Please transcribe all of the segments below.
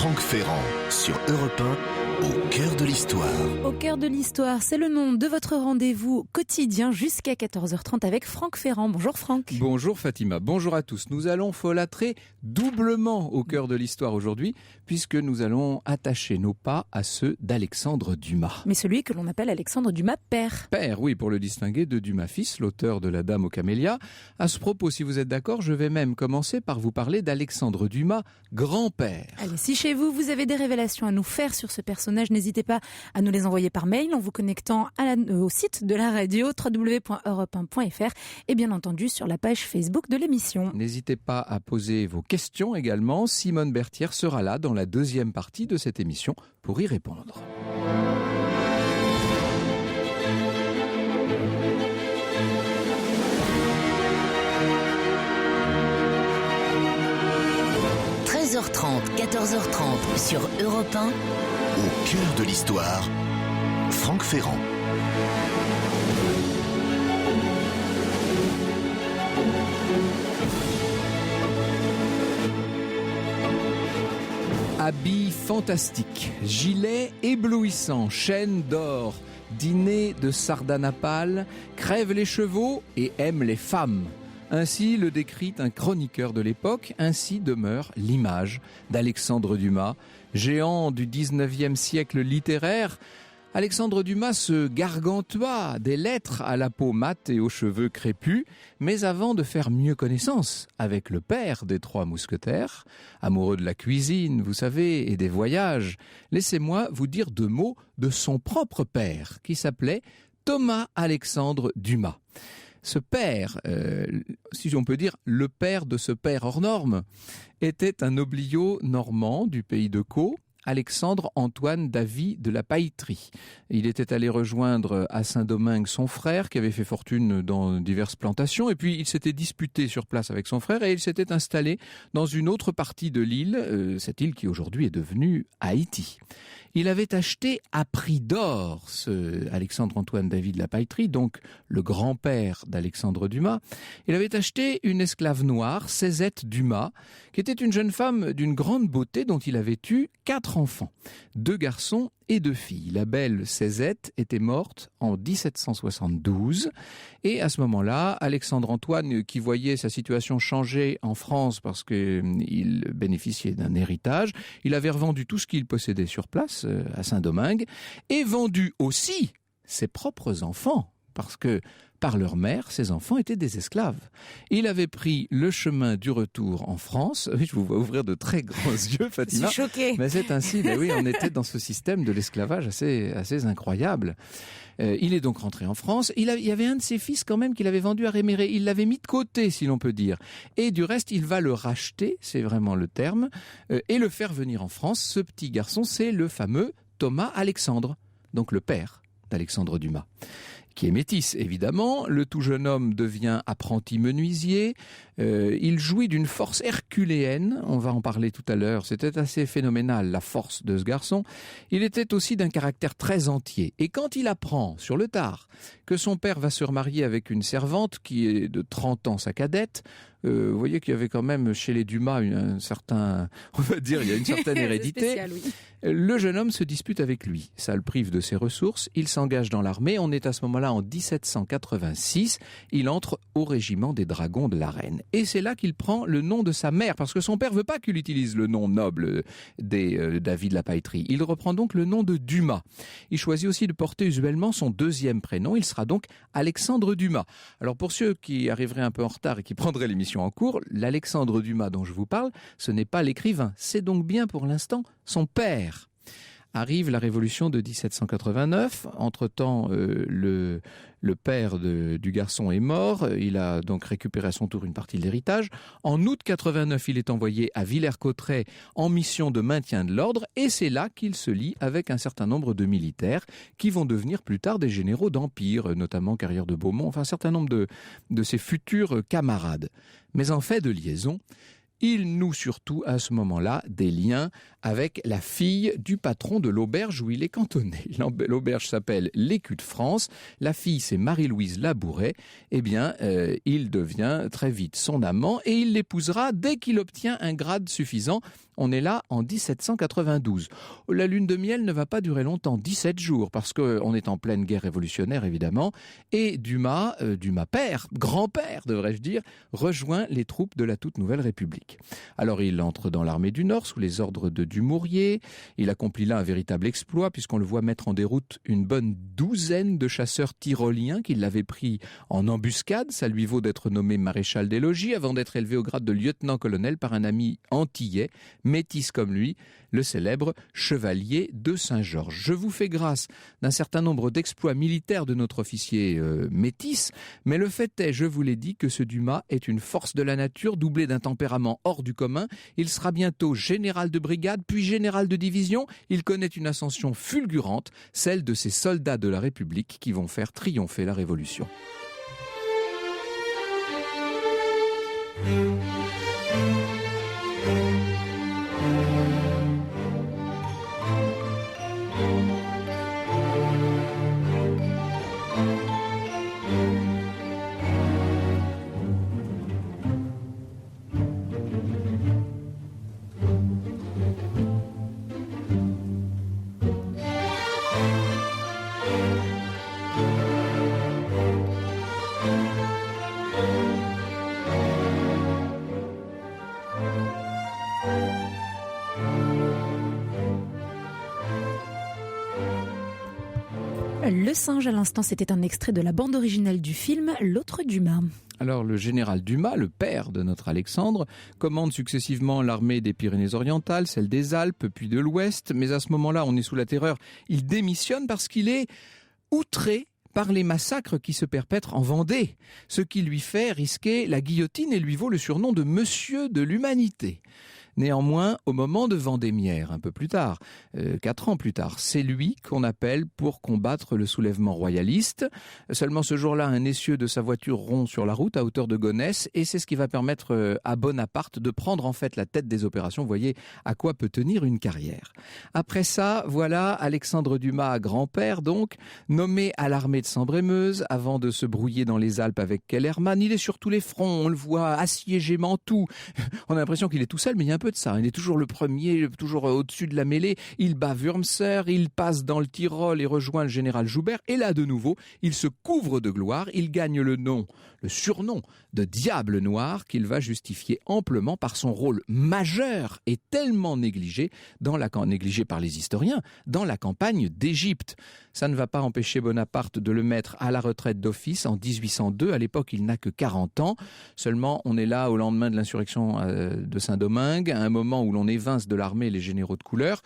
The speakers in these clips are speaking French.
Franck Ferrand sur Europe 1, au cœur de l'histoire. Au cœur de l'histoire, c'est le nom de votre rendez-vous quotidien jusqu'à 14h30 avec Franck Ferrand. Bonjour Franck. Bonjour Fatima, bonjour à tous. Nous allons folâtrer doublement au cœur de l'histoire aujourd'hui, puisque nous allons attacher nos pas à ceux d'Alexandre Dumas. Mais celui que l'on appelle Alexandre Dumas père. Père, oui, pour le distinguer de Dumas fils, l'auteur de La Dame aux Camélias. À ce propos, si vous êtes d'accord, je vais même commencer par vous parler d'Alexandre Dumas, grand-père. Allez, si chez vous avez des révélations à nous faire sur ce personnage, n'hésitez pas à nous les envoyer par mail en vous connectant au site de la radio www.europe1.fr et bien entendu sur la page Facebook de l'émission. N'hésitez pas à poser vos questions également. Simone Berthière sera là dans la deuxième partie de cette émission pour y répondre. – 13h30, 14h30 sur Europe 1. Au cœur de l'histoire, Franck Ferrand. Habits fantastiques, gilets éblouissants, chaînes d'or, dîner de sardanapale, crève les chevaux et aime les femmes. Ainsi le décrit un chroniqueur de l'époque, ainsi demeure l'image d'Alexandre Dumas, géant du 19e siècle littéraire. Alexandre Dumas se gargantua des lettres à la peau mate et aux cheveux crépus, mais avant de faire mieux connaissance avec le père des trois mousquetaires, amoureux de la cuisine, vous savez, et des voyages, laissez-moi vous dire deux mots de son propre père, qui s'appelait Thomas Alexandre Dumas. Ce père, si on peut dire le père de ce père hors norme, était un nobliau normand du pays de Caux, Alexandre Antoine Davy de la Pailleterie. Il était allé rejoindre à Saint-Domingue son frère qui avait fait fortune dans diverses plantations et puis il s'était disputé sur place avec son frère et il s'était installé dans une autre partie de l'île, cette île qui aujourd'hui est devenue Haïti. Il avait acheté à prix d'or ce Alexandre Antoine Davy de la Pailleterie, donc le grand-père d'Alexandre Dumas. Il avait acheté une esclave noire, Césette Dumas, qui était une jeune femme d'une grande beauté dont il avait eu 4 enfants, 2 garçons et 2 filles. La belle Césette était morte en 1772 et à ce moment-là, Alexandre Antoine, qui voyait sa situation changer en France parce qu'il bénéficiait d'un héritage, il avait revendu tout ce qu'il possédait sur place à Saint-Domingue et vendu aussi ses propres enfants parce que par leur mère, ses enfants étaient des esclaves. Il avait pris le chemin du retour en France. Oui, je vous vois ouvrir de très grands yeux, Fatima. Je suis choquée. Mais c'est ainsi, oui, on était dans ce système de l'esclavage assez incroyable. Il est donc rentré en France. Il y avait un de ses fils quand même qu'il avait vendu à Réméré. Il l'avait mis de côté, si l'on peut dire. Et du reste, il va le racheter, c'est vraiment le terme, et le faire venir en France. Ce petit garçon, c'est le fameux Thomas Alexandre, donc le père d'Alexandre Dumas, qui est métis, évidemment. Le tout jeune homme devient apprenti menuisier. Il jouit d'une force herculéenne. On va en parler tout à l'heure. C'était assez phénoménal, la force de ce garçon. Il était aussi d'un caractère très entier. Et quand il apprend, sur le tard, que son père va se remarier avec une servante qui est de 30 ans sa cadette, vous voyez qu'il y avait quand même chez les Dumas un certain, on va dire, il y a une certaine hérédité. Spécial, oui. Le jeune homme se dispute avec lui. Ça le prive de ses ressources. Il s'engage dans l'armée. On est à ce moment-là en 1786. Il entre au régiment des dragons de la Reine. Et c'est là qu'il prend le nom de sa mère, parce que son père veut pas qu'il utilise le nom noble des Davy de la Pailleterie. Il reprend donc le nom de Dumas. Il choisit aussi de porter usuellement son deuxième prénom. Il sera donc Alexandre Dumas. Alors pour ceux qui arriveraient un peu en retard et qui prendraient l'émission en cours, l'Alexandre Dumas dont je vous parle, ce n'est pas l'écrivain. C'est donc bien pour l'instant son père. Arrive la révolution de 1789. Entre-temps, le père du garçon est mort. Il a donc récupéré à son tour une partie de l'héritage. En août 89, il est envoyé à Villers-Cotterêts en mission de maintien de l'ordre. Et c'est là qu'il se lie avec un certain nombre de militaires qui vont devenir plus tard des généraux d'Empire, notamment Carrière de Beaumont, enfin un certain nombre de ses futurs camarades. Mais en fait de liaison, Il noue surtout à ce moment-là des liens avec la fille du patron de l'auberge où il est cantonné. L'auberge s'appelle l'Écu de France. La fille, c'est Marie-Louise Labouret. Eh bien, il devient très vite son amant et il l'épousera dès qu'il obtient un grade suffisant. On est là en 1792. La lune de miel ne va pas durer longtemps, 17 jours, parce qu'on est en pleine guerre révolutionnaire, évidemment. Et Dumas père, grand-père, devrais-je dire, rejoint les troupes de la toute nouvelle République. Alors il entre dans l'armée du Nord sous les ordres de Dumouriez. Il accomplit là un véritable exploit puisqu'on le voit mettre en déroute une bonne douzaine de chasseurs tyroliens qui l'avaient pris en embuscade. Ça lui vaut d'être nommé maréchal des logis avant d'être élevé au grade de lieutenant-colonel par un ami antillais, métis comme lui, le célèbre chevalier de Saint-Georges. Je vous fais grâce d'un certain nombre d'exploits militaires de notre officier métis, mais le fait est, je vous l'ai dit, que ce Dumas est une force de la nature doublée d'un tempérament hors du commun. Il sera bientôt général de brigade, puis général de division. Il connaît une ascension fulgurante, celle de ces soldats de la République qui vont faire triompher la Révolution. Le singe à l'instant, c'était un extrait de la bande originale du film L'autre Dumas. Alors le général Dumas, le père de notre Alexandre, commande successivement l'armée des Pyrénées-Orientales, celle des Alpes, puis de l'Ouest, mais à ce moment-là, on est sous la terreur. Il démissionne parce qu'il est outré par les massacres qui se perpètrent en Vendée, ce qui lui fait risquer la guillotine et lui vaut le surnom de Monsieur de l'Humanité. Néanmoins, au moment de Vendémiaire, un peu plus tard, 4 ans plus tard, c'est lui qu'on appelle pour combattre le soulèvement royaliste. Seulement ce jour-là, un essieu de sa voiture rompt sur la route à hauteur de Gonesse et c'est ce qui va permettre à Bonaparte de prendre en fait la tête des opérations. Vous voyez à quoi peut tenir une carrière. Après ça, voilà Alexandre Dumas, grand-père donc, nommé à l'armée de Sambre-et-Meuse avant de se brouiller dans les Alpes avec Kellermann. Il est sur tous les fronts, on le voit assiégé Mantoue. On a l'impression qu'il est tout seul, mais il y a un peu de ça. Il est toujours le premier, toujours au-dessus de la mêlée. Il bat Wurmser, il passe dans le Tyrol et rejoint le général Joubert. Et là, de nouveau, il se couvre de gloire. Il gagne le surnom de Diable Noir qu'il va justifier amplement par son rôle majeur et tellement négligé par les historiens dans la campagne d'Égypte. Ça ne va pas empêcher Bonaparte de le mettre à la retraite d'office en 1802. À l'époque, il n'a que 40 ans. Seulement, on est là au lendemain de l'insurrection de Saint-Domingue, à un moment où l'on évince de l'armée les généraux de couleur.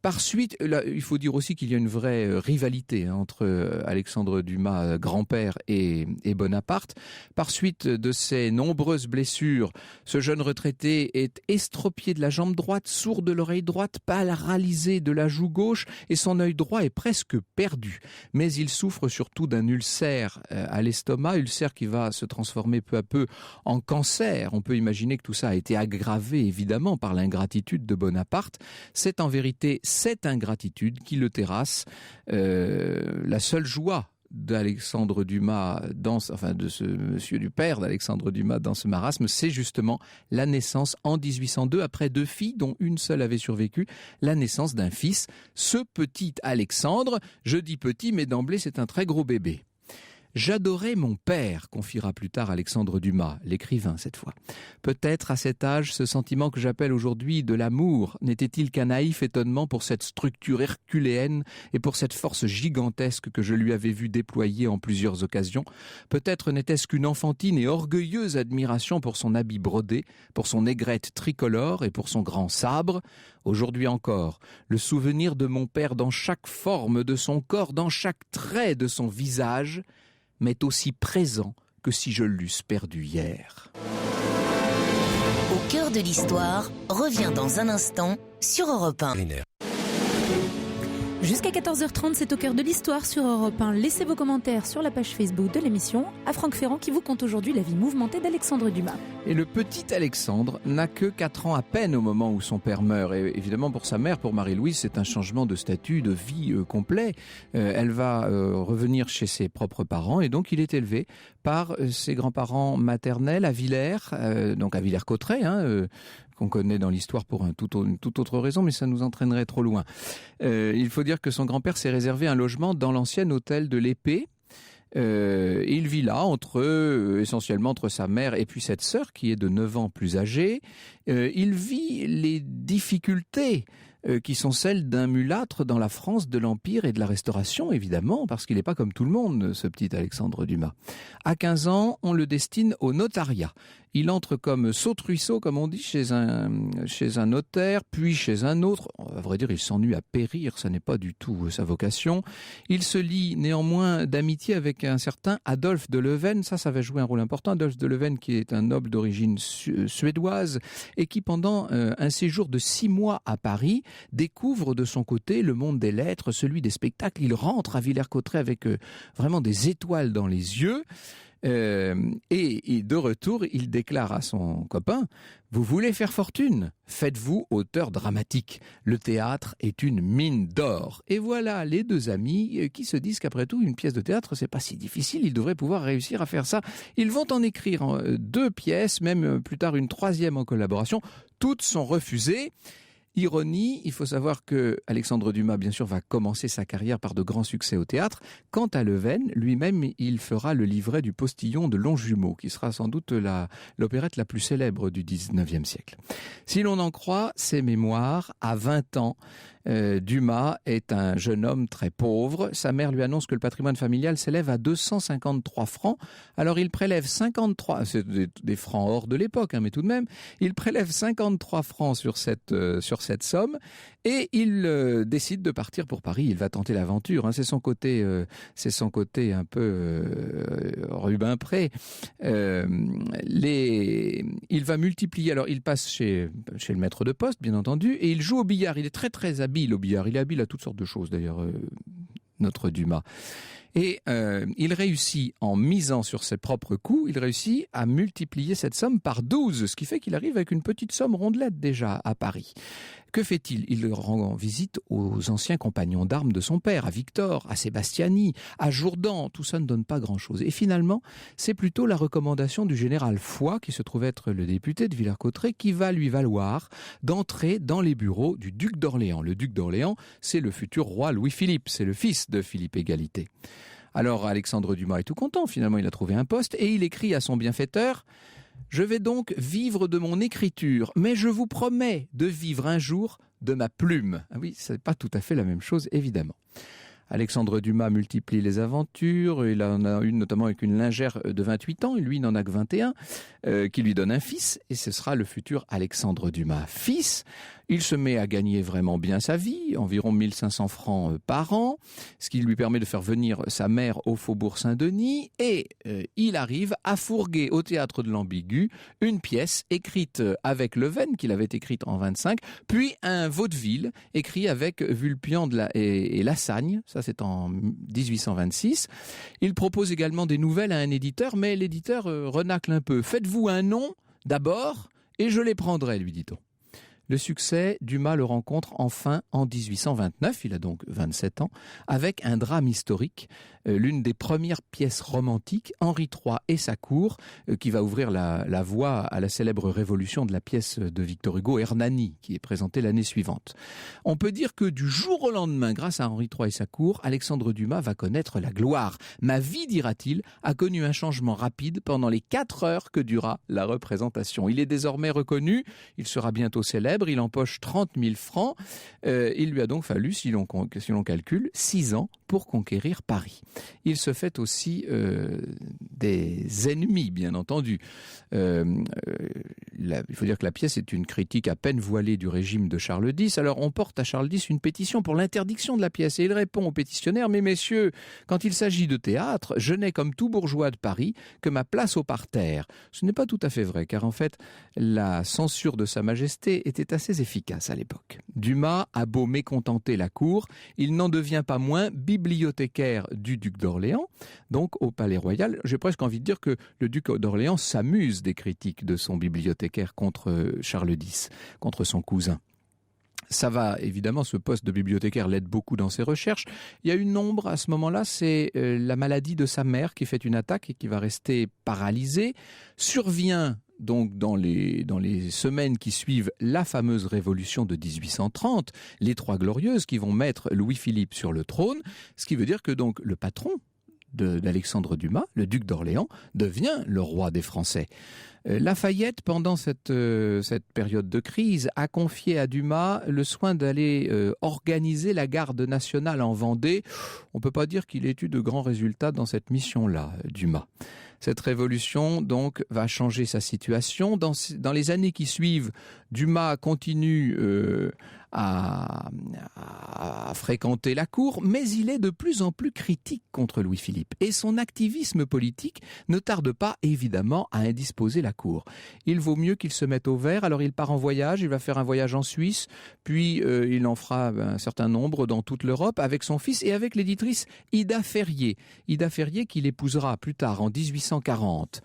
Par suite, là, il faut dire aussi qu'il y a une vraie rivalité entre Alexandre Dumas, grand-père, et Bonaparte. Par suite de ses nombreuses blessures, ce jeune retraité est estropié de la jambe droite, sourd de l'oreille droite, paralysé de la joue gauche, et son œil droit est presque perdu. Mais il souffre surtout d'un ulcère à l'estomac, ulcère qui va se transformer peu à peu en cancer. On peut imaginer que tout ça a été aggravé, évidemment, par l'ingratitude de Bonaparte. C'est en vérité cette ingratitude qui le terrasse. La seule joie d'Alexandre Dumas, de ce monsieur du père d'Alexandre Dumas dans ce marasme, c'est justement la naissance en 1802, après 2 filles dont une seule avait survécu, la naissance d'un fils, ce petit Alexandre. Je dis petit, mais d'emblée c'est un très gros bébé. J'adorais mon père, confiera plus tard Alexandre Dumas, l'écrivain cette fois. Peut-être à cet âge, ce sentiment que j'appelle aujourd'hui de l'amour n'était-il qu'un naïf étonnement pour cette structure herculéenne et pour cette force gigantesque que je lui avais vu déployer en plusieurs occasions. Peut-être n'était-ce qu'une enfantine et orgueilleuse admiration pour son habit brodé, pour son aigrette tricolore et pour son grand sabre. Aujourd'hui encore, le souvenir de mon père dans chaque forme de son corps, dans chaque trait de son visage, m'est aussi présent que si je l'eusse perdu hier. Au cœur de l'histoire revient dans un instant sur Europe 1. Jusqu'à 14h30, c'est au cœur de l'histoire sur Europe 1. Laissez vos commentaires sur la page Facebook de l'émission. À Franck Ferrand qui vous conte aujourd'hui la vie mouvementée d'Alexandre Dumas. Et le petit Alexandre n'a que 4 ans à peine au moment où son père meurt. Et évidemment, pour sa mère, pour Marie-Louise, c'est un changement de statut, de vie complet. Elle va revenir chez ses propres parents et donc il est élevé par ses grands-parents maternels à Villers, donc à Villers-Cotterêts, qu'on connaît dans l'histoire pour une toute autre raison, mais ça nous entraînerait trop loin. Il faut dire que son grand-père s'est réservé un logement dans l'ancien hôtel de l'Épée. Il vit là, essentiellement entre sa mère et puis cette sœur qui est de 9 ans plus âgée. Il vit les difficultés qui sont celles d'un mulâtre dans la France de l'Empire et de la Restauration, évidemment, parce qu'il n'est pas comme tout le monde, ce petit Alexandre Dumas. À 15 ans, on le destine au notariat. Il entre comme saute-ruisseau, comme on dit, chez un notaire, puis chez un autre. À vrai dire, il s'ennuie à périr, ça n'est pas du tout sa vocation. Il se lie néanmoins d'amitié avec un certain Adolphe de Leven. Ça va jouer un rôle important. Adolphe de Leven, qui est un noble d'origine suédoise et qui, pendant un séjour de 6 mois à Paris, découvre de son côté le monde des lettres, celui des spectacles. Il rentre à Villers-Cotterêts avec vraiment des étoiles dans les yeux. Et de retour, il déclare à son copain « Vous voulez faire fortune ? Faites-vous auteur dramatique. Le théâtre est une mine d'or. » Et voilà les deux amis qui se disent qu'après tout, une pièce de théâtre, c'est pas si difficile. Ils devraient pouvoir réussir à faire ça. Ils vont en écrire 2 pièces, même plus tard une 3e en collaboration. Toutes sont refusées. Ironie, il faut savoir que Alexandre Dumas, bien sûr, va commencer sa carrière par de grands succès au théâtre. Quant à Leven, lui-même, il fera le livret du Postillon de Longjumeau, qui sera sans doute l'opérette la plus célèbre du 19e siècle. Si l'on en croit ses mémoires, à 20 ans, Dumas est un jeune homme très pauvre. Sa mère lui annonce que le patrimoine familial s'élève à 253 francs. Alors il prélève 53, c'est des francs hors de l'époque, mais tout de même, il prélève 53 francs sur cette somme et il décide de partir pour Paris. Il va tenter l'aventure. C'est son côté un peu Rubempré. Il va multiplier. Alors il passe chez le maître de poste, bien entendu, et il joue au billard. Il est très très habile au billard. Il est habile à toutes sortes de choses d'ailleurs, notre Dumas. Et il réussit, en misant sur ses propres coups, il réussit à multiplier cette somme par 12, ce qui fait qu'il arrive avec une petite somme rondelette déjà à Paris. Que fait-il ? Il rend visite aux anciens compagnons d'armes de son père, à Victor, à Sébastiani, à Jourdan. Tout ça ne donne pas grand-chose. Et finalement, c'est plutôt la recommandation du général Foix, qui se trouve être le député de Villers-Cotterêts, qui va lui valoir d'entrer dans les bureaux du duc d'Orléans. Le duc d'Orléans, c'est le futur roi Louis-Philippe, c'est le fils de Philippe Égalité. Alors Alexandre Dumas est tout content, finalement il a trouvé un poste, et il écrit à son bienfaiteur « Je vais donc vivre de mon écriture, mais je vous promets de vivre un jour de ma plume. » Ah oui, c'est pas tout à fait la même chose, évidemment. Alexandre Dumas multiplie les aventures. Il en a une notamment avec une lingère de 28 ans. Lui, il n'en a que 21, qui lui donne un fils. Et ce sera le futur Alexandre Dumas fils. Il se met à gagner vraiment bien sa vie, environ 1500 francs par an, ce qui lui permet de faire venir sa mère au faubourg Saint-Denis. Et il arrive à fourguer au théâtre de l'Ambigu une pièce écrite avec Leven, qu'il avait écrite en 25, puis un vaudeville écrit avec Vulpian et Lassagne. Ça, c'est en 1826. Il propose également des nouvelles à un éditeur, mais l'éditeur renacle un peu. « Faites-vous un nom d'abord et je les prendrai », lui dit-on. Le succès, Dumas le rencontre enfin en 1829, il a donc 27 ans, avec un drame historique, l'une des premières pièces romantiques, Henri III et sa cour, qui va ouvrir la voie à la célèbre révolution de la pièce de Victor Hugo, Hernani, qui est présentée l'année suivante. On peut dire que du jour au lendemain, grâce à Henri III et sa cour, Alexandre Dumas va connaître la gloire. Ma vie, dira-t-il, a connu un changement rapide pendant les 4 heures que dura la représentation. Il est désormais reconnu, il sera bientôt célèbre, il empoche 30 000 francs. Il lui a donc fallu, si l'on calcule, 6 ans pour conquérir Paris. Il se fait aussi des ennemis, bien entendu. Il faut dire que la pièce est une critique à peine voilée du régime de Charles X. Alors on porte à Charles X une pétition pour l'interdiction de la pièce. Et il répond aux pétitionnaires « Mais messieurs, quand il s'agit de théâtre, je n'ai comme tout bourgeois de Paris que ma place au parterre. » Ce n'est pas tout à fait vrai, car en fait, la censure de Sa Majesté était c'est assez efficace à l'époque. Dumas a beau mécontenter la cour, il n'en devient pas moins bibliothécaire du duc d'Orléans, donc au Palais Royal. J'ai presque envie de dire que le duc d'Orléans s'amuse des critiques de son bibliothécaire contre Charles X, contre son cousin. Ça va, évidemment, ce poste de bibliothécaire l'aide beaucoup dans ses recherches. Il y a une ombre à ce moment-là, c'est la maladie de sa mère qui fait une attaque et qui va rester paralysée. Survient donc dans les semaines qui suivent la fameuse révolution de 1830, les Trois Glorieuses qui vont mettre Louis-Philippe sur le trône, ce qui veut dire que donc le patron d'Alexandre Dumas, le duc d'Orléans, devient le roi des Français. Lafayette, pendant cette période de crise, a confié à Dumas le soin d'aller organiser la garde nationale en Vendée. On ne peut pas dire qu'il ait eu de grands résultats dans cette mission-là, Dumas. Cette révolution, donc, va changer sa situation. Dans les années qui suivent, Dumas continue à fréquenter la cour, mais il est de plus en plus critique contre Louis-Philippe. Et son activisme politique ne tarde pas, évidemment, à indisposer la cour. Il vaut mieux qu'il se mette au vert, alors il part en voyage, il va faire un voyage en Suisse, puis il en fera un certain nombre dans toute l'Europe, avec son fils et avec l'éditrice Ida Ferrier. Ida Ferrier qu'il épousera plus tard, en 1840.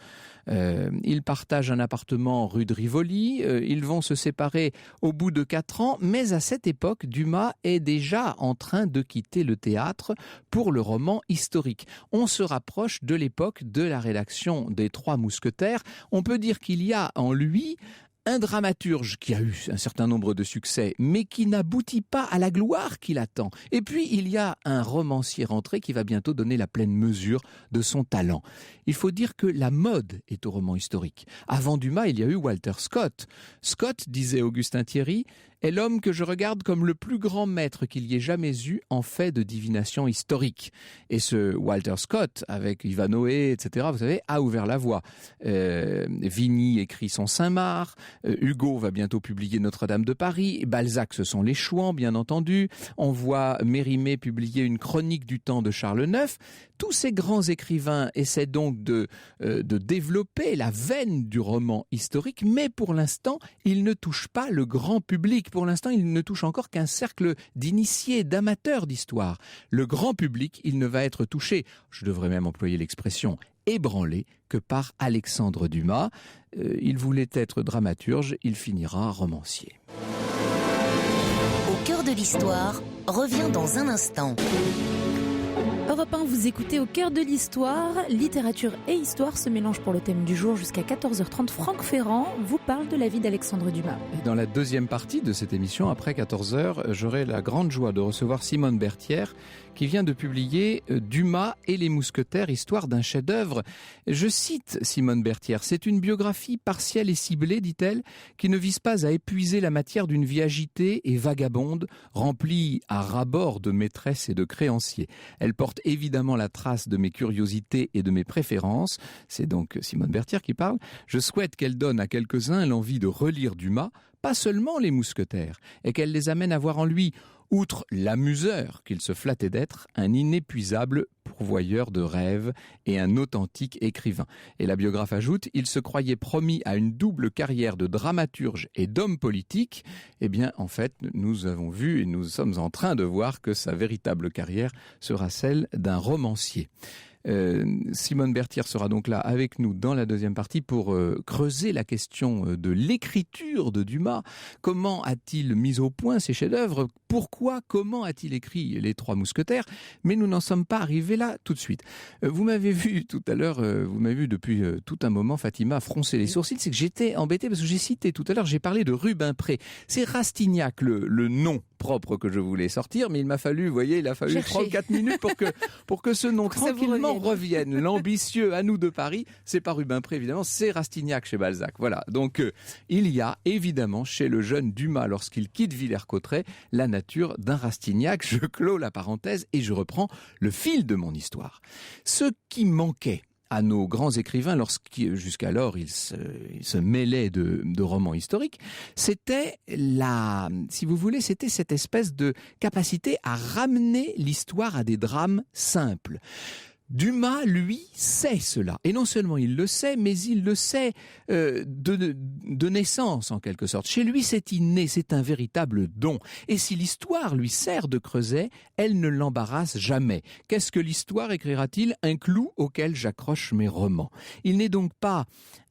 Ils partagent un appartement rue de Rivoli, ils vont se séparer au bout de 4 ans, mais à cette époque, Dumas est déjà en train de quitter le théâtre pour le roman historique. On se rapproche de l'époque de la rédaction des Trois Mousquetaires. On peut dire qu'il y a en lui un dramaturge qui a eu un certain nombre de succès, mais qui n'aboutit pas à la gloire qu'il attend. Et puis, il y a un romancier rentré qui va bientôt donner la pleine mesure de son talent. Il faut dire que la mode est au roman historique. Avant Dumas, il y a eu Walter Scott. Scott, disait Augustin Thierry, est l'homme que je regarde comme le plus grand maître qu'il y ait jamais eu en fait de divination historique. Et ce Walter Scott, avec Ivanhoé, etc., vous savez, a ouvert la voie. Vigny écrit son Saint-Marc, Hugo va bientôt publier Notre-Dame de Paris, Balzac, ce sont les Chouans, bien entendu. On voit Mérimée publier une chronique du temps de Charles IX. Tous ces grands écrivains essaient donc de développer la veine du roman historique, mais pour l'instant, ils ne touchent pas le grand public. Pour l'instant, ils ne touchent encore qu'un cercle d'initiés, d'amateurs d'histoire. Le grand public, il ne va être touché, je devrais même employer l'expression, ébranlé, que par Alexandre Dumas. Il voulait être dramaturge, il finira romancier. Au cœur de l'histoire, revient dans un instant. Europe 1, vous écoutez Au cœur de l'histoire. Littérature et histoire se mélangent pour le thème du jour jusqu'à 14h30. Franck Ferrand vous parle de la vie d'Alexandre Dumas. Et dans la deuxième partie de cette émission, après 14h, j'aurai la grande joie de recevoir Simone Berthière qui vient de publier Dumas et les Mousquetaires, histoire d'un chef-d'œuvre. Je cite Simone Berthière, c'est une biographie partielle et ciblée, dit-elle, qui ne vise pas à épuiser la matière d'une vie agitée et vagabonde, remplie à ras-bord de maîtresses et de créanciers. Elle porte évidemment la trace de mes curiosités et de mes préférences. C'est donc Simone Berthière qui parle. Je souhaite qu'elle donne à quelques-uns l'envie de relire Dumas, pas seulement les Mousquetaires, et qu'elle les amène à voir en lui, outre l'amuseur qu'il se flattait d'être, un inépuisable pourvoyeur de rêves et un authentique écrivain. Et la biographe ajoute, il se croyait promis à une double carrière de dramaturge et d'homme politique. Eh bien, en fait, nous avons vu et nous sommes en train de voir que sa véritable carrière sera celle d'un romancier. Simone Berthière sera donc là avec nous dans la deuxième partie pour creuser la question de l'écriture de Dumas. Comment a-t-il mis au point ses chefs-d'œuvre ? Pourquoi, comment a-t-il écrit Les Trois Mousquetaires ? Mais nous n'en sommes pas arrivés là tout de suite. Vous m'avez vu tout à l'heure, vous m'avez vu depuis tout un moment, Fatima, froncer les sourcils. C'est que j'étais embêté parce que j'ai cité tout à l'heure, j'ai parlé de Rubempré. C'est Rastignac le nom propre que je voulais sortir, mais il m'a fallu, vous voyez, il a fallu 3-4 minutes pour que ce nom tranquillement revienne. L'ambitieux à nous de Paris, c'est pas Rubempré évidemment, c'est Rastignac chez Balzac. Voilà, donc il y a évidemment chez le jeune Dumas, lorsqu'il quitte Villers-Cotterêts, la nature d'un Rastignac. Je clôt la parenthèse et je reprends le fil de mon histoire. Ce qui manquait à nos grands écrivains, jusqu'alors ils se mêlaient de romans historiques, c'était si vous voulez, c'était cette espèce de capacité à ramener l'histoire à des drames simples. Dumas, lui, sait cela. Et non seulement il le sait, mais il le sait de naissance, en quelque sorte. Chez lui, c'est inné, c'est un véritable don. Et si l'histoire lui sert de creuset, elle ne l'embarrasse jamais. Qu'est-ce que l'histoire, écrira-t-il? Un clou auquel j'accroche mes romans. Il n'est donc pas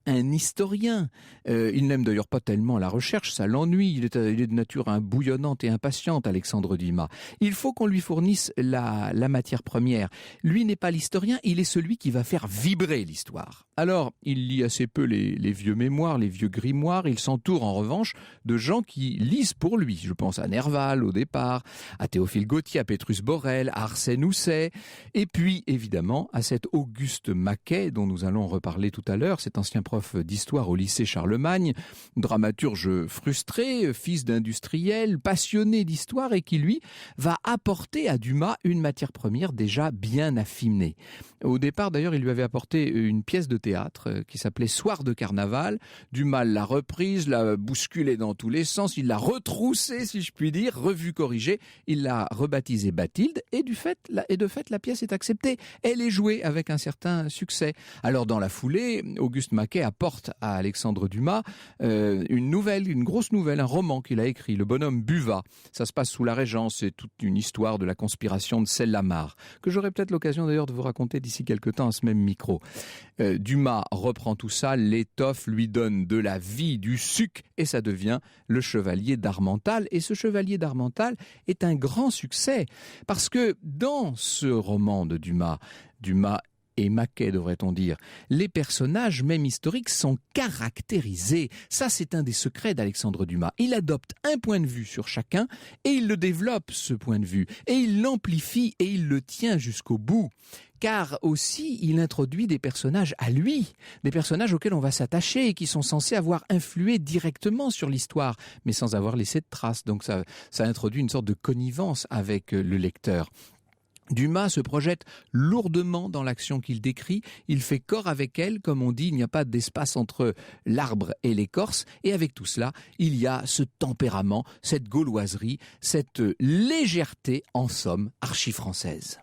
un historien. Il n'aime d'ailleurs pas tellement la recherche, ça l'ennuie. Il est de nature bouillonnante et impatiente, Alexandre Dumas. Il faut qu'on lui fournisse la matière première. Lui n'est pas l'historien, il est celui qui va faire vibrer l'histoire. Alors, il lit assez peu les vieux mémoires, les vieux grimoires. Il s'entoure en revanche de gens qui lisent pour lui. Je pense à Nerval au départ, à Théophile Gautier, à Pétrus Borel, à Arsène Housset, et puis évidemment à cet Auguste Maquet dont nous allons reparler tout à l'heure, cet ancien prof d'histoire au lycée Charlemagne, dramaturge frustré, fils d'industriel, passionné d'histoire et qui, lui, va apporter à Dumas une matière première déjà bien affinée. Au départ, d'ailleurs, il lui avait apporté une pièce de théâtre qui s'appelait Soir de carnaval. Dumas l'a reprise, l'a bousculée dans tous les sens, il l'a retroussée, si je puis dire, revue, corrigée. Il l'a rebaptisée Bathilde et de fait, la pièce est acceptée. Elle est jouée avec un certain succès. Alors, dans la foulée, Auguste Maquet apporte à Alexandre Dumas une grosse nouvelle, un roman qu'il a écrit, Le bonhomme Buvat. Ça se passe sous la Régence, c'est toute une histoire de la conspiration de Celle-la-Mare, que j'aurai peut-être l'occasion d'ailleurs de vous raconter d'ici quelque temps à ce même micro. Dumas reprend tout ça, l'étoffe, lui donne de la vie, du suc, et ça devient le Chevalier d'Harmental. Et ce Chevalier d'Harmental est un grand succès, parce que dans ce roman de Dumas et Maquet, devrait-on dire, les personnages, même historiques, sont caractérisés. Ça, c'est un des secrets d'Alexandre Dumas. Il adopte un point de vue sur chacun et il le développe, ce point de vue. Et il l'amplifie et il le tient jusqu'au bout. Car aussi, il introduit des personnages à lui, des personnages auxquels on va s'attacher et qui sont censés avoir influé directement sur l'histoire, mais sans avoir laissé de traces. Donc ça introduit une sorte de connivence avec le lecteur. Dumas se projette lourdement dans l'action qu'il décrit, il fait corps avec elle, comme on dit, il n'y a pas d'espace entre l'arbre et l'écorce, et avec tout cela, il y a ce tempérament, cette gauloiserie, cette légèreté, en somme, archi-française.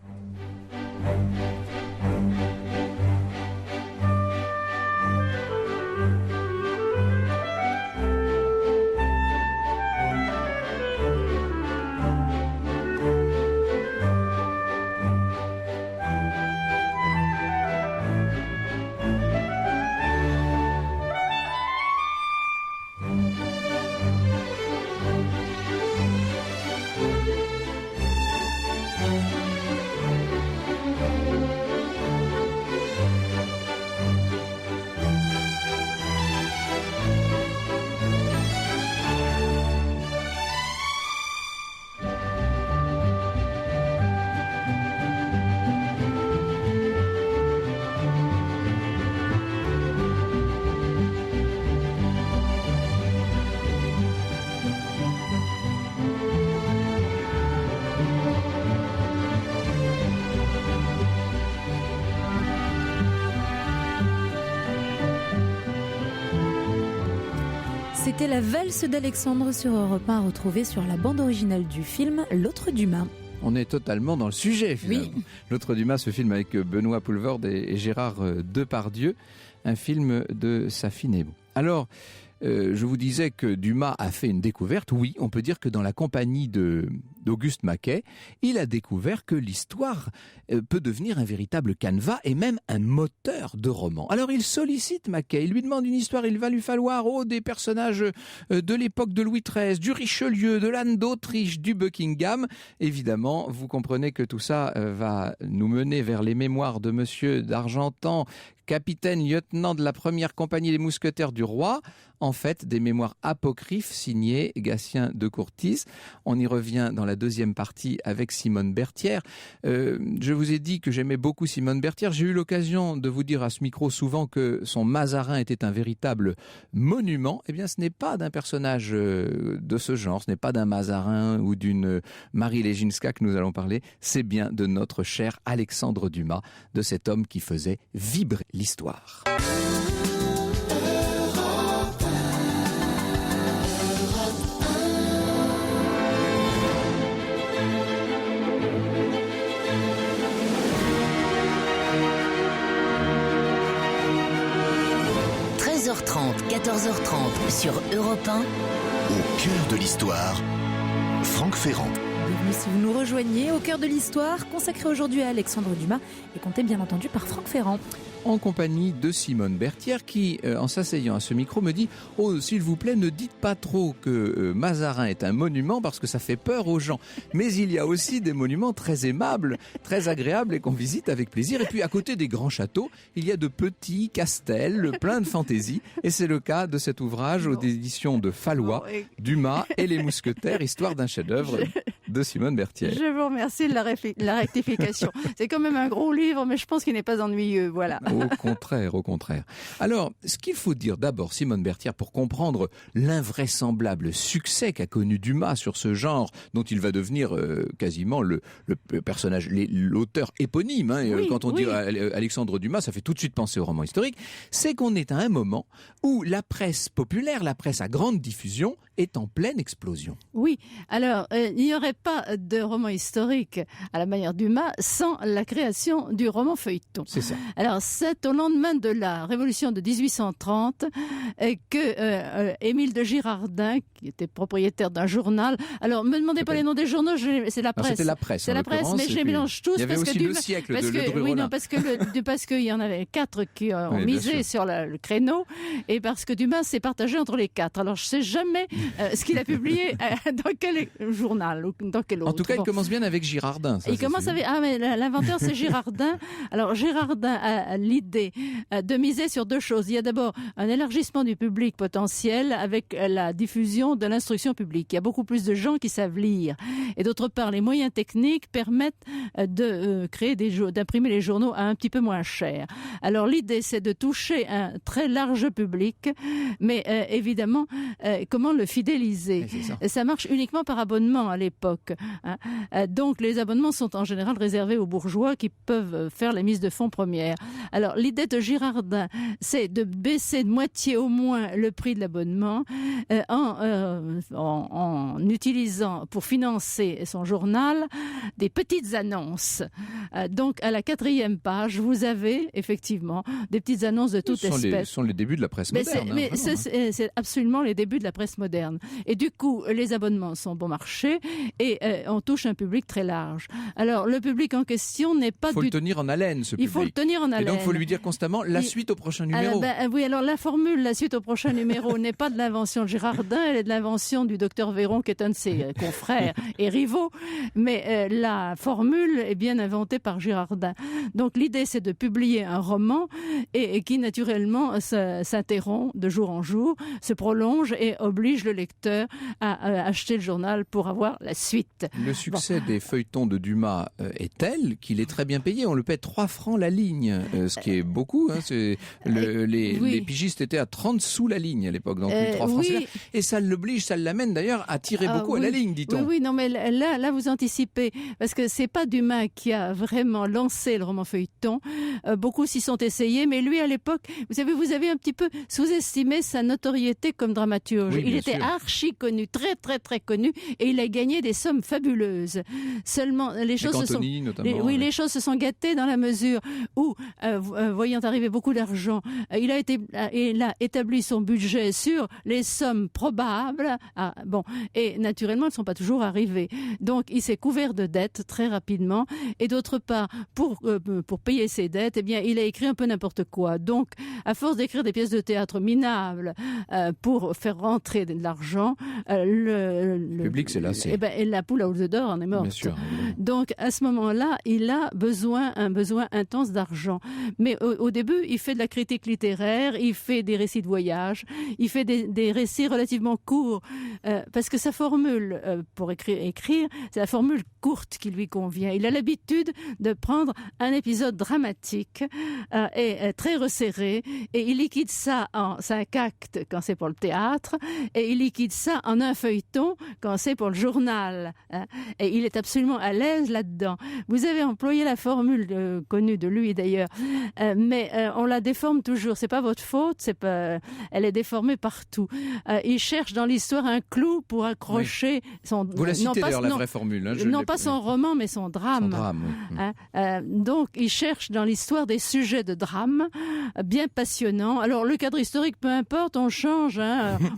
C'était la valse d'Alexandre sur Europe 1, retrouvée sur la bande originale du film L'autre Dumas. On est totalement dans le sujet, finalement. Oui. L'autre Dumas, ce film avec Benoît Poelvoorde et Gérard Depardieu, un film de Safi Nebou. Alors, je vous disais que Dumas a fait une découverte. Oui, on peut dire que dans la compagnie d'Auguste Maquet, il a découvert que l'histoire peut devenir un véritable canevas et même un moteur de roman. Alors il sollicite Maquet, il lui demande une histoire, il va lui falloir des personnages de l'époque de Louis XIII, du Richelieu, de l'Anne d'Autriche, du Buckingham. Évidemment, vous comprenez que tout ça va nous mener vers les mémoires de Monsieur d'Argentan, capitaine-lieutenant de la première compagnie des mousquetaires du roi, en fait des mémoires apocryphes signées Gatien de Courtis. On y revient dans la deuxième partie avec Simone Berthière. Je vous ai dit que j'aimais beaucoup Simone Berthière. J'ai eu l'occasion de vous dire à ce micro souvent que son Mazarin était un véritable monument. Eh bien, ce n'est pas d'un personnage de ce genre, ce n'est pas d'un Mazarin ou d'une Marie Leginska que nous allons parler, c'est bien de notre cher Alexandre Dumas, de cet homme qui faisait vibrer l'histoire. 14h30 sur Europe 1. Au cœur de l'histoire, Franck Ferrand. Bienvenue si vous nous rejoignez au cœur de l'histoire, consacré aujourd'hui à Alexandre Dumas et compté bien entendu par Franck Ferrand. En compagnie de Simone Berthière qui, en s'asseyant à ce micro, me dit « Oh, s'il vous plaît, ne dites pas trop que Mazarin est un monument parce que ça fait peur aux gens. Mais il y a aussi des monuments très aimables, très agréables et qu'on visite avec plaisir. Et puis à côté des grands châteaux, il y a de petits castels pleins de fantaisie. Et c'est le cas de cet ouvrage aux éditions de Fallois, Dumas et les Mousquetaires, histoire d'un chef-d'œuvre de Simone Berthière. Je vous remercie de la rectification. C'est quand même un gros livre, mais je pense qu'il n'est pas ennuyeux. Voilà. Au contraire, au contraire. Alors, ce qu'il faut dire d'abord, Simone Berthière, pour comprendre l'invraisemblable succès qu'a connu Dumas sur ce genre, dont il va devenir quasiment le personnage, l'auteur éponyme. Oui, quand on dit Alexandre Dumas, ça fait tout de suite penser au roman historique. C'est qu'on est à un moment où la presse populaire, la presse à grande diffusion, est en pleine explosion. Oui, alors il n'y aurait pas de roman historique à la manière Dumas sans la création du roman feuilleton. C'est ça. Alors c'est au lendemain de la Révolution de 1830 que Émile de Girardin, qui était propriétaire d'un journal, alors me demandez pas les noms des journaux, c'est la presse. C'était la presse. C'est la presse, mais je les mélange tous. Il y avait parce aussi que le siècle de Ledru-Rollin. Oui, non, parce qu'il y en avait 4 qui ont misé sur le créneau, et parce que Dumas s'est partagé entre les 4. Alors je sais jamais ce qu'il a publié dans quel journal ou dans quel autre. En tout cas, il commence bien avec Girardin. Ça, il commence avec mais l'inventeur c'est Girardin. Alors Girardin a l'idée de miser sur 2 choses. Il y a d'abord un élargissement du public potentiel avec la diffusion de l'instruction publique. Il y a beaucoup plus de gens qui savent lire. Et d'autre part, les moyens techniques permettent de créer d'imprimer les journaux à un petit peu moins cher. Alors l'idée c'est de toucher un très large public, mais évidemment comment le fidéliser. Ça marche uniquement par abonnement à l'époque. Donc les abonnements sont en général réservés aux bourgeois qui peuvent faire les mises de fonds premières. Alors l'idée de Girardin, c'est de baisser de moitié au moins le prix de l'abonnement en utilisant pour financer son journal des petites annonces. Donc à la 4e page, vous avez effectivement des petites annonces de toute espèce. Ce sont les débuts de la presse moderne. C'est absolument les débuts de la presse moderne. Et du coup, les abonnements sont bon marché et on touche un public très large. Alors, le public en question n'est pas Il faut le tenir en haleine, ce public. Il faut le tenir en haleine. Et donc, il faut lui dire constamment la suite au prochain numéro. Oui, alors la formule, la suite au prochain numéro, n'est pas de l'invention de Girardin, elle est de l'invention du docteur Véron, qui est un de ses confrères et rivaux. Mais la formule est bien inventée par Girardin. Donc, l'idée, c'est de publier un roman et qui, naturellement, s'interrompt de jour en jour, se prolonge et oblige le lecteur à acheter le journal pour avoir la suite. Le succès des feuilletons de Dumas est tel qu'il est très bien payé. On le paie 3 francs la ligne, ce qui est beaucoup. Les pigistes étaient à 30 sous la ligne à l'époque, donc 3 francs. Et ça l'oblige, ça l'amène d'ailleurs à tirer beaucoup à la ligne, dit-on. Oui, non, mais là vous anticipez, parce que c'est pas Dumas qui a vraiment lancé le roman feuilleton. Beaucoup s'y sont essayés, mais lui à l'époque, vous avez un petit peu sous-estimé sa notoriété comme dramaturge. Il était archi connu, très très très connu, et il a gagné des sommes fabuleuses. Seulement les choses les choses se sont gâtées dans la mesure où, voyant arriver beaucoup d'argent, il a établi son budget sur les sommes probables. Et naturellement, elles ne sont pas toujours arrivées. Donc, il s'est couvert de dettes très rapidement. Et d'autre part, pour payer ses dettes, il a écrit un peu n'importe quoi. Donc, à force d'écrire des pièces de théâtre minables pour faire rentrer de l'argent, le public s'est lassé. Et la poule à œufs d'or en est morte. Bien sûr. Donc à ce moment-là, il a un besoin intense d'argent. Mais au début, il fait de la critique littéraire, il fait des récits de voyage, il fait des récits relativement courts, parce que sa formule pour écrire, c'est la formule courte qui lui convient. Il a l'habitude de prendre un épisode dramatique et très resserré, et il liquide ça en 5 actes quand c'est pour le théâtre, et il liquide ça en un feuilleton quand c'est pour le journal. Et il est absolument à l'aise l'aise là-dedans. Vous avez employé la formule connue de lui d'ailleurs, mais on la déforme toujours. C'est pas votre faute, elle est déformée partout. Il cherche dans l'histoire un clou pour accrocher son... Vous la citez d'ailleurs, la vraie formule. Hein, non pas son roman, mais son drame. Son drame, oui. Donc, il cherche dans l'histoire des sujets de drame bien passionnants. Alors, le cadre historique, peu importe, on change,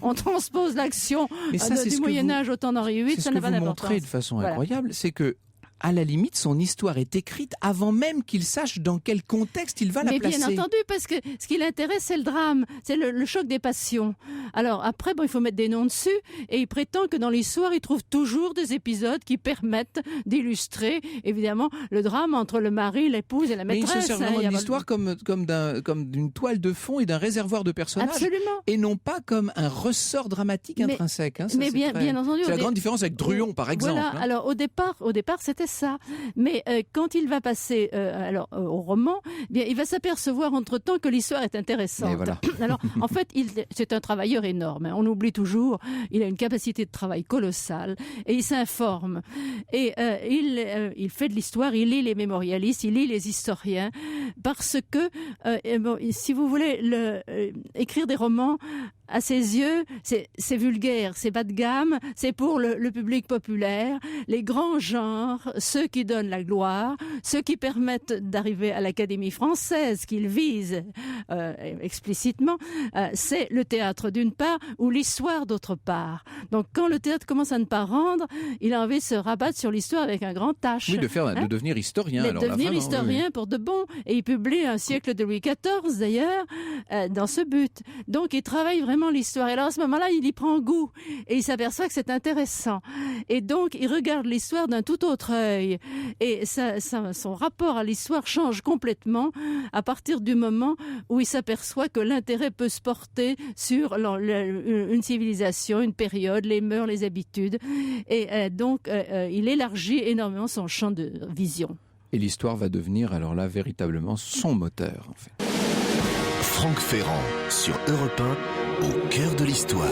on transpose l'action du Moyen-Âge au temps d'Henri VIII, ça n'a pas d'importance. C'est ce que vous montrez de façon incroyable, c'est que à la limite, son histoire est écrite avant même qu'il sache dans quel contexte il va la placer. Mais bien entendu, parce que ce qui l'intéresse, c'est le drame, c'est le choc des passions. Alors après, il faut mettre des noms dessus, et il prétend que dans l'histoire, il trouve toujours des épisodes qui permettent d'illustrer, évidemment, le drame entre le mari, l'épouse et la maîtresse. Mais il se sert vraiment de l'histoire comme d'une toile de fond et d'un réservoir de personnages. Absolument. Et non pas comme un ressort dramatique intrinsèque. Mais bien entendu. C'est la grande différence avec Druon, par exemple. Voilà. Alors au départ, c'était ça. Mais quand il va passer au roman, il va s'apercevoir entre-temps que l'histoire est intéressante. Voilà. Alors, en fait, c'est un travailleur énorme. On oublie toujours. Il a une capacité de travail colossale et il s'informe. Et il fait de l'histoire, il lit les mémorialistes, il lit les historiens, parce que, si vous voulez, écrire des romans, à ses yeux, c'est vulgaire, c'est bas de gamme, c'est pour le public populaire, les grands genres, ceux qui donnent la gloire, ceux qui permettent d'arriver à l'Académie française qu'il vise explicitement, c'est le théâtre d'une part ou l'histoire d'autre part. Donc quand le théâtre commence à ne pas rendre, il a envie de se rabattre sur l'histoire avec un grand H. Oui, de devenir historien. De devenir historien pour de bon. Et il publie un siècle de Louis XIV d'ailleurs dans ce but. Donc il travaille vraiment l'histoire. Et alors à ce moment-là, il y prend goût et il s'aperçoit que c'est intéressant. Et donc, il regarde l'histoire d'un tout autre œil. Et son rapport à l'histoire change complètement à partir du moment où il s'aperçoit que l'intérêt peut se porter sur une civilisation, une période, les mœurs, les habitudes. Et donc, il élargit énormément son champ de vision. Et l'histoire va devenir, alors là, véritablement son moteur, en fait. Franck Ferrand, sur Europe 1, au cœur de l'histoire.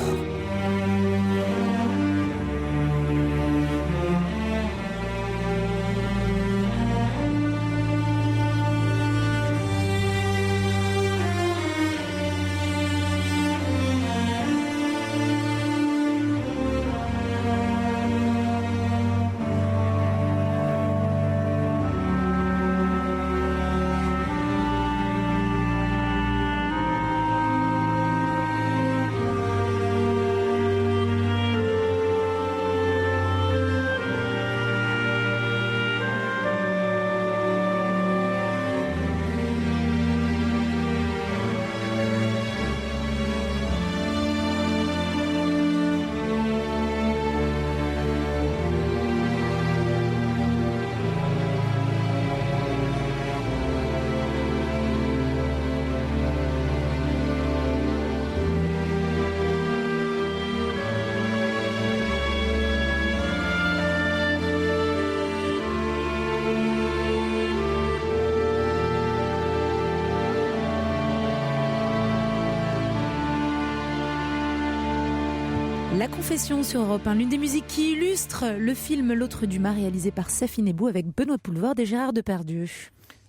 La Confession sur Europe 1, l'une des musiques qui illustre le film L'autre Dumas, réalisé par Safine Ebou avec Benoît Poulvord et Gérard Depardieu.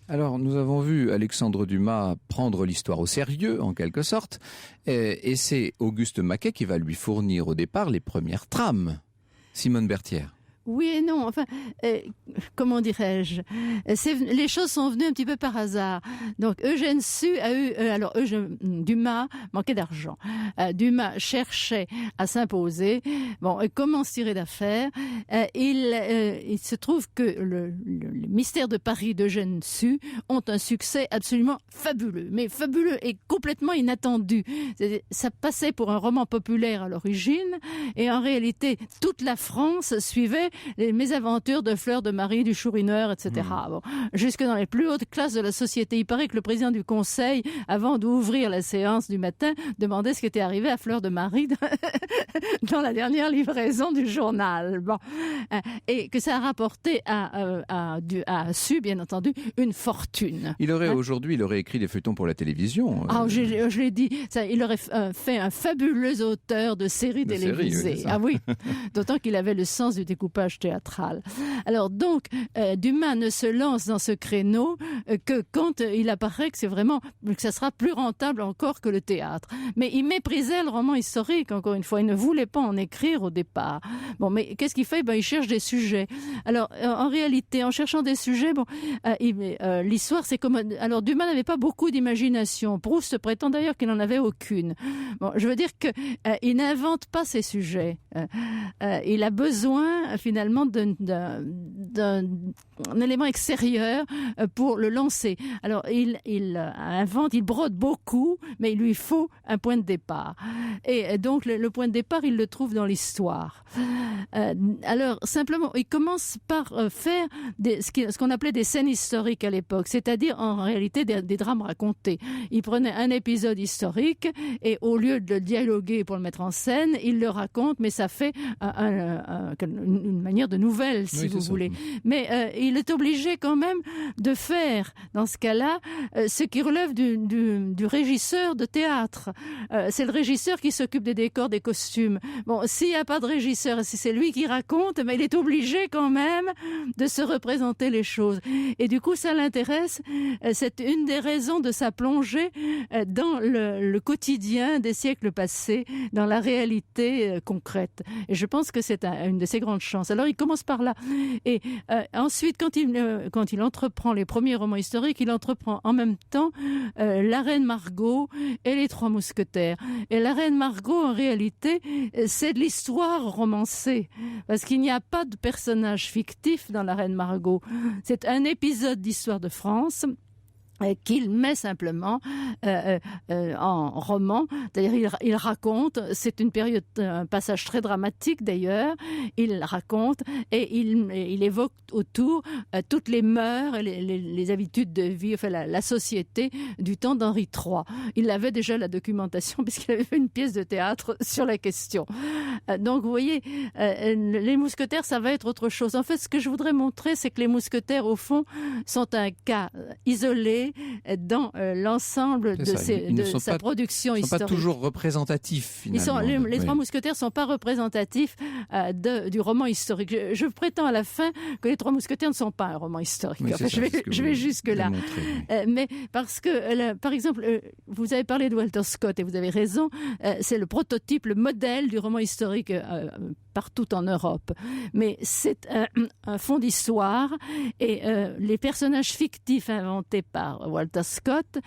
Alors, nous avons vu Alexandre Dumas prendre l'histoire au sérieux, en quelque sorte, et c'est Auguste Maquet qui va lui fournir au départ les premières trames. Simone Berthière. Oui et non, enfin, comment dirais-je, les choses sont venues un petit peu par hasard. Donc Eugène Sue a eu, Dumas manquait d'argent. Dumas cherchait à s'imposer. Bon, comment se tirer d'affaire? Il se trouve que le mystère de Paris d'Eugène Sue ont un succès absolument fabuleux, mais fabuleux et complètement inattendu. Ça passait pour un roman populaire à l'origine, et en réalité, toute la France suivait les mésaventures de Fleur de Marie, du Chourineur, etc. Bon, jusque dans les plus hautes classes de la société. Il paraît que le président du conseil, avant d'ouvrir la séance du matin, demandait ce qui était arrivé à Fleur de Marie dans la dernière livraison du journal. Bon. Et que ça a rapporté à Sue, bien entendu, une fortune. Aujourd'hui, il aurait écrit des feuilletons pour la télévision. Ah, je l'ai dit, il aurait fait un fabuleux auteur de séries télévisées. Oui, ah oui, d'autant qu'il avait le sens du découpage personnage théâtral. Alors donc, Dumas ne se lance dans ce créneau que quand il apparaît que ça sera plus rentable encore que le théâtre. Mais il méprisait le roman historique, encore une fois. Il ne voulait pas en écrire au départ. Bon, mais qu'est-ce qu'il fait? Il cherche des sujets. Alors, en réalité, en cherchant des sujets, l'histoire, c'est comme... Alors, Dumas n'avait pas beaucoup d'imagination. Proust prétend d'ailleurs qu'il n'en avait aucune. Bon, je veux dire qu'il n'invente pas ses sujets. Il a besoin, finalement, d'un élément extérieur pour le lancer. Alors, il invente, il brode beaucoup, mais il lui faut un point de départ. Et donc, le point de départ, il le trouve dans l'histoire. Alors, simplement, il commence par faire ce qu'on appelait des scènes historiques à l'époque, c'est-à-dire, en réalité, des drames racontés. Il prenait un épisode historique et au lieu de le dialoguer pour le mettre en scène, il le raconte, mais ça fait une manière de nouvelle, si vous voulez. Mais il est obligé quand même de faire, dans ce cas-là, ce qui relève du régisseur de théâtre. C'est le régisseur qui s'occupe des décors, des costumes. Bon, s'il n'y a pas de régisseur, si c'est lui qui raconte, mais il est obligé quand même de se représenter les choses. Et du coup, ça l'intéresse. C'est une des raisons de sa plongée dans le quotidien des siècles passés, dans la réalité concrète. Et je pense que c'est une de ses grandes chances. Alors, il commence par là. Et ensuite, quand il entreprend les premiers romans historiques, il entreprend en même temps La Reine Margot et Les Trois Mousquetaires. Et La Reine Margot, en réalité, c'est de l'histoire romancée. Parce qu'il n'y a pas de personnage fictif dans La Reine Margot. C'est un épisode d'histoire de France qu'il met simplement en roman, c'est-à-dire il raconte, c'est une période, un passage très dramatique d'ailleurs, il raconte et il évoque autour toutes les mœurs, les habitudes de vie, enfin la société du temps d'Henri III. Il avait déjà la documentation puisqu'il avait fait une pièce de théâtre sur la question. Donc vous voyez, les mousquetaires, ça va être autre chose. En fait, ce que je voudrais montrer, c'est que les mousquetaires, au fond, sont un cas isolé dans l'ensemble de sa production historique. Ils ne sont pas toujours représentatifs, finalement. Les Trois Mousquetaires ne sont pas représentatifs du roman historique. Je prétends à la fin que Les Trois Mousquetaires ne sont pas un roman historique. Oui, enfin, je vais jusque-là. Mais parce que, par exemple, vous avez parlé de Walter Scott et vous avez raison, c'est le prototype, le modèle du roman historique partout en Europe. Mais c'est un fond d'histoire et les personnages fictifs inventés par Walter Scott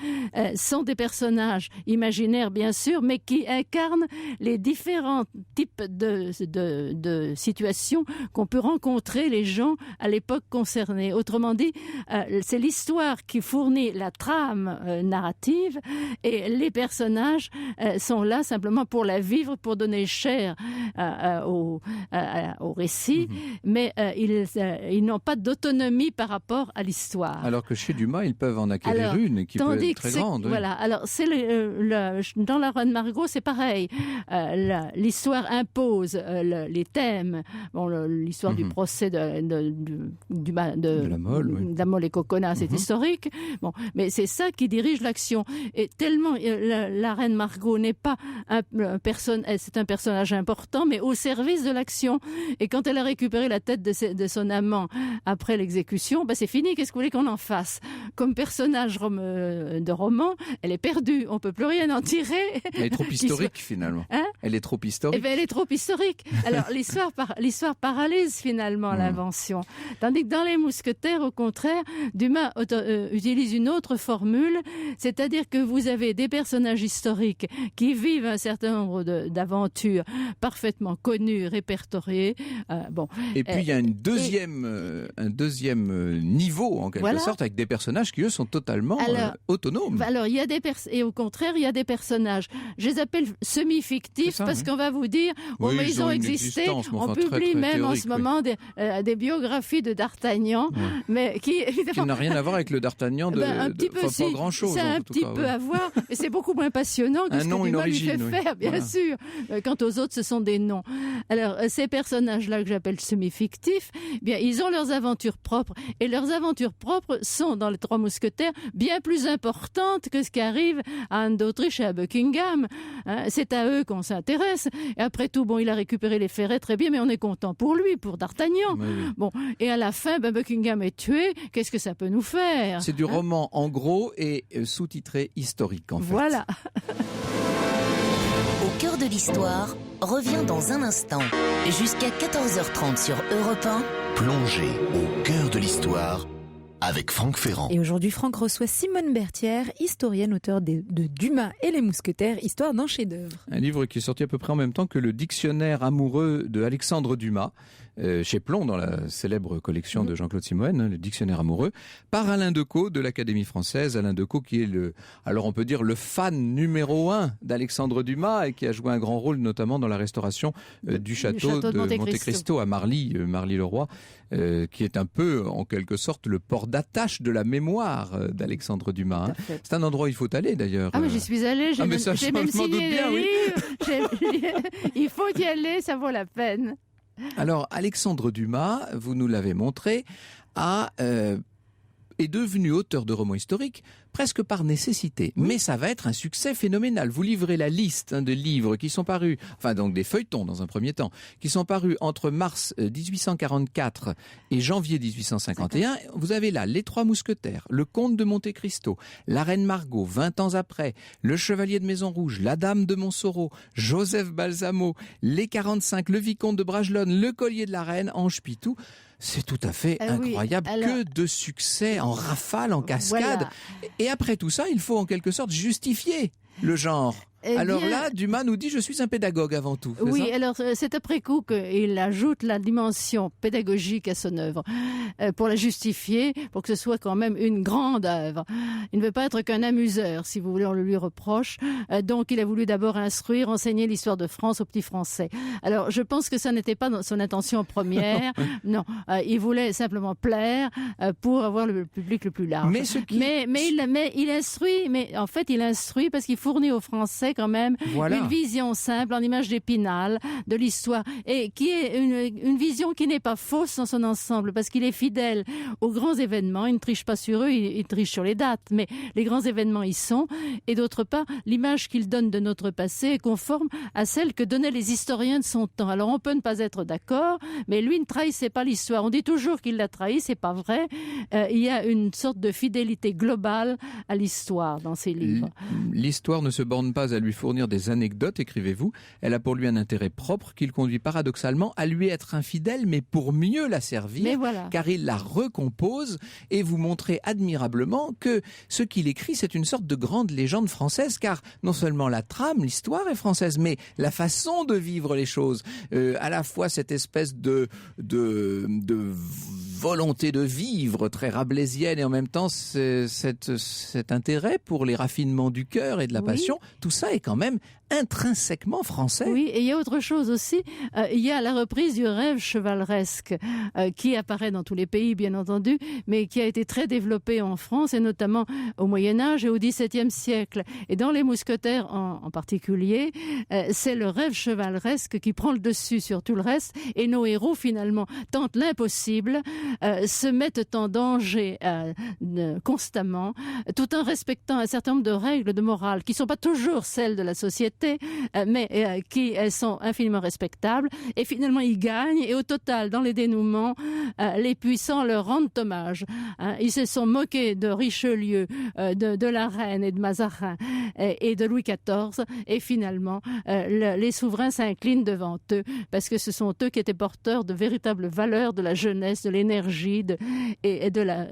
sont des personnages imaginaires, bien sûr, mais qui incarnent les différents types de situations qu'ont pu rencontrer les gens à l'époque concernée. Autrement dit, c'est l'histoire qui fournit la trame narrative et les personnages sont là simplement pour la vivre, pour donner chair au récit, mais ils n'ont pas d'autonomie par rapport à l'histoire. Alors que chez Dumas, ils peuvent en acquérir une qui peut être très grande. Oui. Voilà. Alors, dans La Reine Margot, c'est pareil. L'histoire impose les thèmes. Bon, l'histoire du procès de la Mole et Coconnas, c'est historique. Bon, mais c'est ça qui dirige l'action. Et tellement la Reine Margot n'est pas c'est un personnage important, mais au service de l'action. Et quand elle a récupéré la tête de son amant après l'exécution, c'est fini. Qu'est-ce que vous voulez qu'on en fasse? Comme personnage de roman, elle est perdue. On ne peut plus rien en tirer. Elle est trop historique, finalement. Hein? Elle est trop historique. Elle est trop historique. Alors, l'histoire paralyse, finalement, l'invention. Tandis que dans Les Mousquetaires, au contraire, Dumas utilise une autre formule, c'est-à-dire que vous avez des personnages historiques qui vivent un certain nombre d'aventures parfaitement connues, répertoriées. Et puis, il y a un deuxième niveau, en quelque sorte, avec des personnages qui, eux, sont totalement autonomes. Alors, et au contraire, il y a des personnages, je les appelle semi-fictifs, parce qu'on va vous dire, mais ils ont existé. On publie même en ce moment des biographies de D'Artagnan, mais qui n'a rien à voir avec le D'Artagnan un petit peu, pas grand-chose. Ça a un petit peu à voir, mais c'est beaucoup moins passionnant que ce que Dumas lui fait faire, bien sûr. Quant aux autres, ce sont des noms. Alors, Alors, ces personnages-là que j'appelle semi-fictifs, eh bien, ils ont leurs aventures propres. Et leurs aventures propres sont, dans les Trois Mousquetaires, bien plus importantes que ce qui arrive à Anne d'Autriche et à Buckingham. Hein, c'est à eux qu'on s'intéresse. Et après tout, bon, il a récupéré les ferrets, très bien, mais on est content pour lui, pour D'Artagnan. Oui. Bon, et à la fin, Buckingham est tué. Qu'est-ce que ça peut nous faire? C'est du roman en gros et sous-titré historique, en fait. Voilà. Au cœur de l'histoire revient dans un instant. Jusqu'à 14h30 sur Europe 1. Plongez au cœur de l'histoire avec Franck Ferrand. Et aujourd'hui, Franck reçoit Simone Berthière, historienne, auteure de Dumas et les Mousquetaires, histoire d'un chef-d'œuvre. Un livre qui est sorti à peu près en même temps que le dictionnaire amoureux de Alexandre Dumas, chez Plon, dans la célèbre collection de Jean-Claude Simoën, le dictionnaire amoureux, par Alain Decaux de l'Académie française. Alain Decaux qui est alors on peut dire le fan numéro 1 d'Alexandre Dumas et qui a joué un grand rôle notamment dans la restauration du château de Monte Cristo à Marly-le-Roi, qui est un peu en quelque sorte le port d'attache de la mémoire d'Alexandre Dumas. Hein. C'est un endroit où il faut aller d'ailleurs. Ah mais j'y suis allée, j'ai même signé bien, les livres. Il faut y aller, ça vaut la peine. Alors, Alexandre Dumas, vous nous l'avez montré, est devenu auteur de romans historiques presque par nécessité. Oui. Mais ça va être un succès phénoménal. Vous livrez la liste de livres qui sont parus, enfin donc des feuilletons dans un premier temps, qui sont parus entre mars 1844 et janvier 1851. Vous avez là Les Trois Mousquetaires, Le Comte de Monte Cristo, La Reine Margot, 20 ans après, Le Chevalier de Maison Rouge, La Dame de Montsoreau, Joseph Balsamo, Les 45, Le Vicomte de Bragelonne, Le Collier de la Reine, Ange Pitou. C'est tout à fait incroyable. Oui, alors, que de succès en rafale, en cascade. Voilà. Et après tout ça, il faut en quelque sorte justifier le genre. Alors là, Dumas nous dit « je suis un pédagogue avant tout ». Oui, ça alors c'est après coup qu'il ajoute la dimension pédagogique à son œuvre pour la justifier, pour que ce soit quand même une grande œuvre. Il ne veut pas être qu'un amuseur, si vous voulez, on le lui reproche. Donc il a voulu d'abord instruire, enseigner l'histoire de France aux petits Français. Alors je pense que ça n'était pas son intention première. Non, il voulait simplement plaire pour avoir le public le plus large. Mais il instruit, mais en fait il instruit parce qu'il fournit aux Français quand même une vision simple en image d'Épinal de l'histoire et qui est une vision qui n'est pas fausse dans son ensemble parce qu'il est fidèle aux grands événements. Il ne triche pas sur eux, il triche sur les dates, mais les grands événements y sont. Et d'autre part, l'image qu'il donne de notre passé est conforme à celle que donnaient les historiens de son temps. Alors on peut ne pas être d'accord, mais lui ne trahissait pas l'histoire. On dit toujours qu'il l'a trahi, c'est pas vrai. Il y a une sorte de fidélité globale à l'histoire dans ses livres. L'histoire ne se borne pas à lui fournir des anecdotes, écrivez-vous. Elle a pour lui un intérêt propre qui le conduit paradoxalement à lui être infidèle, mais pour mieux la servir, car il la recompose et vous montrez admirablement que ce qu'il écrit, c'est une sorte de grande légende française, car non seulement la trame, l'histoire est française, mais la façon de vivre les choses, à la fois cette espèce de volonté de vivre très rabelaisienne et en même temps cet intérêt pour les raffinements du cœur et de la passion, tout ça est quand même intrinsèquement français. Oui, et il y a autre chose aussi, il y a la reprise du rêve chevaleresque qui apparaît dans tous les pays bien entendu, mais qui a été très développé en France et notamment au Moyen-Âge et au XVIIe siècle. Et dans les Mousquetaires en particulier, c'est le rêve chevaleresque qui prend le dessus sur tout le reste et nos héros finalement tentent l'impossible, se mettent en danger constamment, tout en respectant un certain nombre de règles de morale qui ne sont pas toujours celles de la société, mais qui sont infiniment respectables. Et finalement, ils gagnent. Et au total, dans les dénouements, les puissants leur rendent hommage. Ils se sont moqués de Richelieu, de la Reine et de Mazarin et de Louis XIV. Et finalement, les souverains s'inclinent devant eux parce que ce sont eux qui étaient porteurs de véritables valeurs de la jeunesse, de l'énergie et de la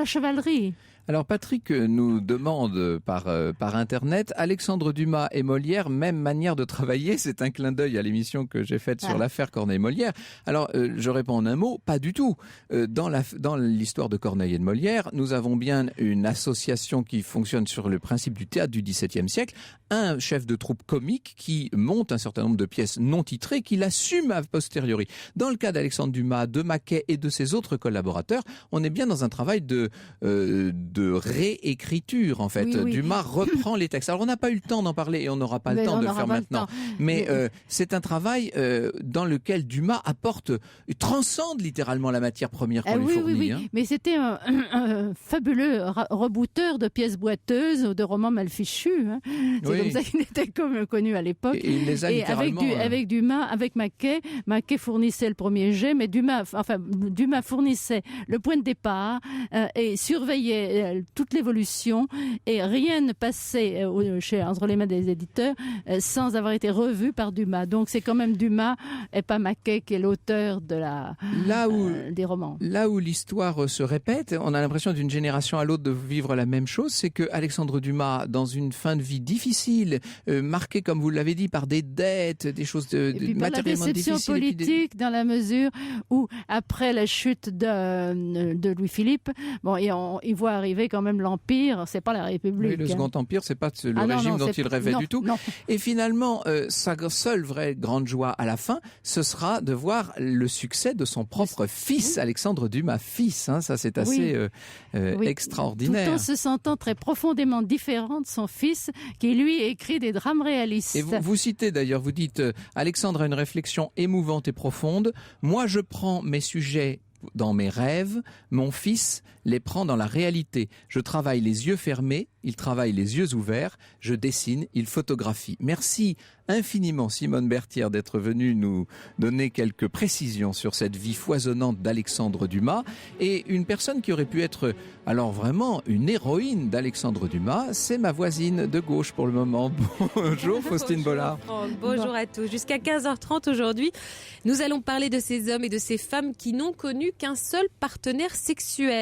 chevalerie. Alors Patrick nous demande par internet, Alexandre Dumas et Molière, même manière de travailler, c'est un clin d'œil à l'émission que j'ai faite sur l'affaire Corneille-Molière. Alors je réponds en un mot, pas du tout. Dans l'histoire de Corneille et de Molière, nous avons bien une association qui fonctionne sur le principe du théâtre du XVIIe siècle, un chef de troupe comique qui monte un certain nombre de pièces non titrées, qu'il assume a posteriori. Dans le cas d'Alexandre Dumas, de Maquet et de ses autres collaborateurs, on est bien dans un travail de de réécriture, en fait. Oui. Dumas reprend les textes. Alors, on n'a pas eu le temps d'en parler et on n'aura pas le temps de le faire maintenant. Mais c'est un travail dans lequel Dumas transcende littéralement la matière première qu'on lui fournit. Oui. Hein. Mais c'était un fabuleux rebooteur de pièces boiteuses, de romans mal fichus. Hein. C'est comme ça qu'il était connu à l'époque. Et il les a littéralement... avec Dumas, avec Maquet fournissait le premier jet, mais Dumas fournissait le point de départ et surveillait toute l'évolution, et rien ne passait entre les mains des éditeurs sans avoir été revu par Dumas. Donc c'est quand même Dumas et pas Maquet qui est l'auteur de des romans. Là où l'histoire se répète, on a l'impression d'une génération à l'autre de vivre la même chose, c'est que Alexandre Dumas, dans une fin de vie difficile, marquée, comme vous l'avez dit, par des dettes, des choses matériellement difficiles. La déception politique, dans la mesure où, après la chute de Louis-Philippe, il voit arriver quand même l'Empire, c'est pas la République. Oui, le Second Empire, c'est pas le régime dont il rêvait du tout. Non. Et finalement, sa seule vraie grande joie à la fin, ce sera de voir le succès de son propre fils, Alexandre Dumas, fils. Hein, ça, c'est assez extraordinaire. Tout en se sentant très profondément différent de son fils, qui lui écrit des drames réalistes. Et vous citez d'ailleurs, vous dites Alexandre a une réflexion émouvante et profonde. Moi, je prends mes sujets dans mes rêves, mon fils les prend dans la réalité. Je travaille les yeux fermés, il travaille les yeux ouverts, je dessine, il photographie. Merci infiniment Simone Berthière d'être venue nous donner quelques précisions sur cette vie foisonnante d'Alexandre Dumas, et une personne qui aurait pu être alors vraiment une héroïne d'Alexandre Dumas, c'est ma voisine de gauche pour le moment. Bonjour Faustine Bollard. Bonjour à tous. Jusqu'à 15h30 aujourd'hui, nous allons parler de ces hommes et de ces femmes qui n'ont connu qu'un seul partenaire sexuel.